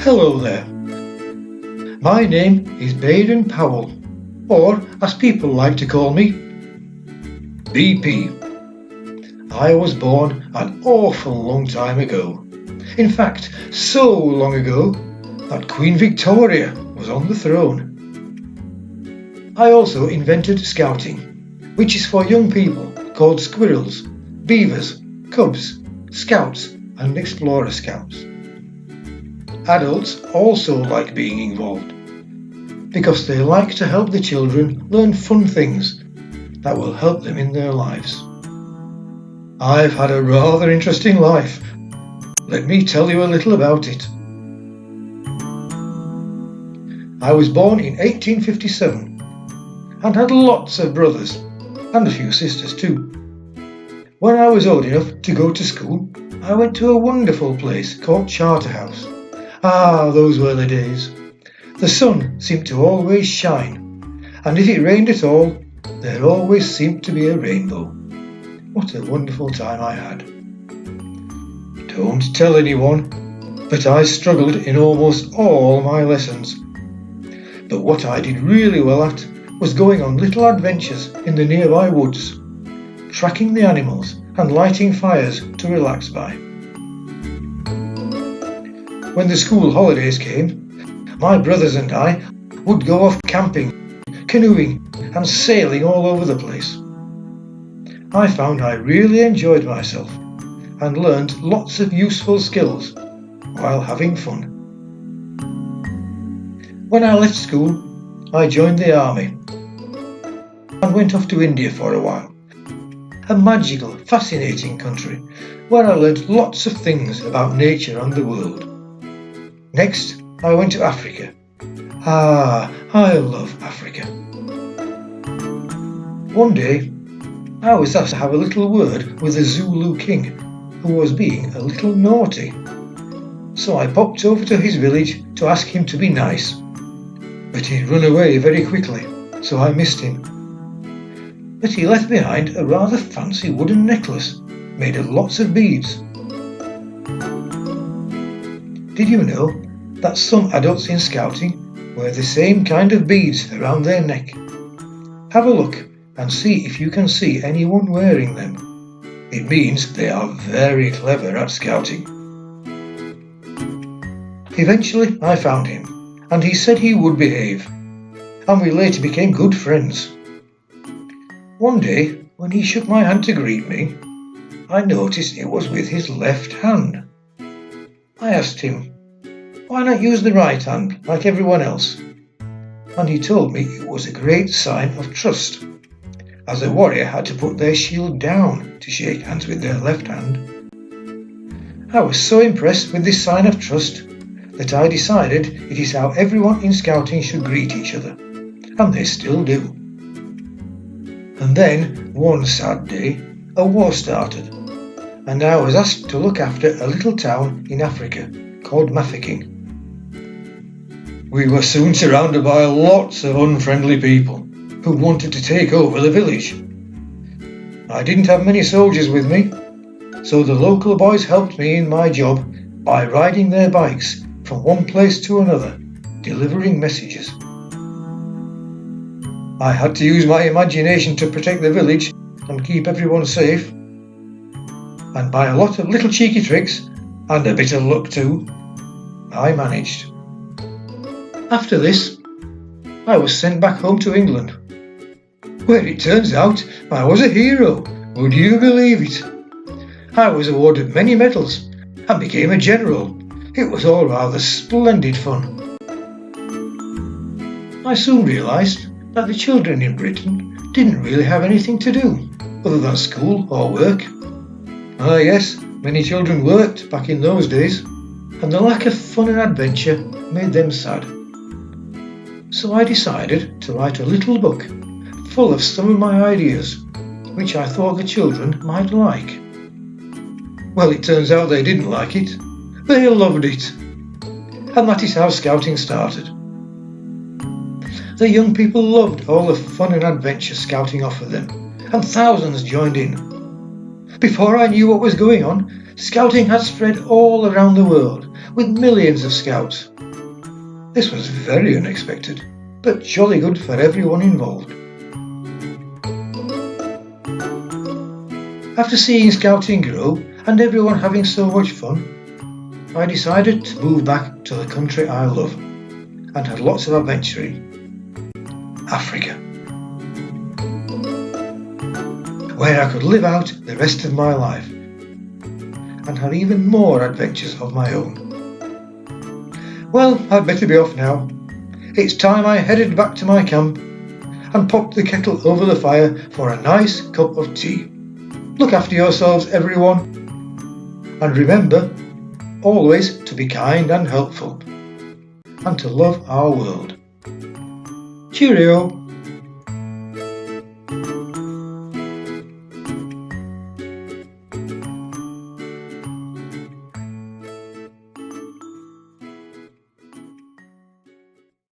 Hello there. My name is Baden-Powell, or as people like to call me, BP. I was born an awful long time ago. In fact, so long ago that Queen Victoria was on the throne. I also invented scouting, which is for young people called squirrels, beavers, cubs, scouts and explorer scouts. Adults also like being involved because they like to help the children learn fun things that will help them in their lives. I've had a rather interesting life. Let me tell you a little about it. I was born in 1857 and had lots of brothers and a few sisters too. When I was old enough to go to school, I went to a wonderful place called Charterhouse. Ah, those were the days. The sun seemed to always shine, and if it rained at all, there always seemed to be a rainbow. What a wonderful time I had. Don't tell anyone, but I struggled in almost all my lessons. But what I did really well at was going on little adventures in the nearby woods, tracking the animals and lighting fires to relax by. When the school holidays came, my brothers and I would go off camping, canoeing and sailing all over the place. I found I really enjoyed myself and learned lots of useful skills while having fun. When I left school, I joined the army and went off to India for a while. A magical, fascinating country where I learned lots of things about nature and the world. Next, I went to Africa. I love Africa. One day, I was asked to have a little word with the Zulu king, who was being a little naughty. So I popped over to his village to ask him to be nice. But he'd run away very quickly, so I missed him. But he left behind a rather fancy wooden necklace made of lots of beads. Did you know that some adults in scouting wear the same kind of beads around their neck? Have a look and see if you can see anyone wearing them. It means they are very clever at scouting. Eventually I found him, and he said he would behave, and we later became good friends. One day, when he shook my hand to greet me, I noticed it was with his left hand. I asked him, why not use the right hand like everyone else? And he told me it was a great sign of trust, as a warrior had to put their shield down to shake hands with their left hand. I was so impressed with this sign of trust that I decided it is how everyone in scouting should greet each other, and they still do. And then, one sad day, a war started, and I was asked to look after a little town in Africa called Mafeking. We were soon surrounded by lots of unfriendly people who wanted to take over the village. I didn't have many soldiers with me, so the local boys helped me in my job by riding their bikes from one place to another, delivering messages. I had to use my imagination to protect the village and keep everyone safe. And by a lot of little cheeky tricks, and a bit of luck too, I managed. After this, I was sent back home to England, where it turns out I was a hero. Would you believe it? I was awarded many medals and became a general. It was all rather splendid fun. I soon realised that the children in Britain didn't really have anything to do other than school or work. Yes, many children worked back in those days, and the lack of fun and adventure made them sad. So I decided to write a little book full of some of my ideas, which I thought the children might like. Well, it turns out they didn't like it. They loved it. And that is how scouting started. The young people loved all the fun and adventure scouting offered them, and thousands joined in. Before I knew what was going on, Scouting had spread all around the world, with millions of scouts. This was very unexpected, but jolly good for everyone involved. After seeing scouting grow and everyone having so much fun, I decided to move back to the country I love and had lots of adventuring. Africa, where I could live out the rest of my life and have even more adventures of my own. Well, I'd better be off now. It's time I headed back to my camp and popped the kettle over the fire for a nice cup of tea. Look after yourselves, everyone, and remember always to be kind and helpful, and to love our world. Cheerio!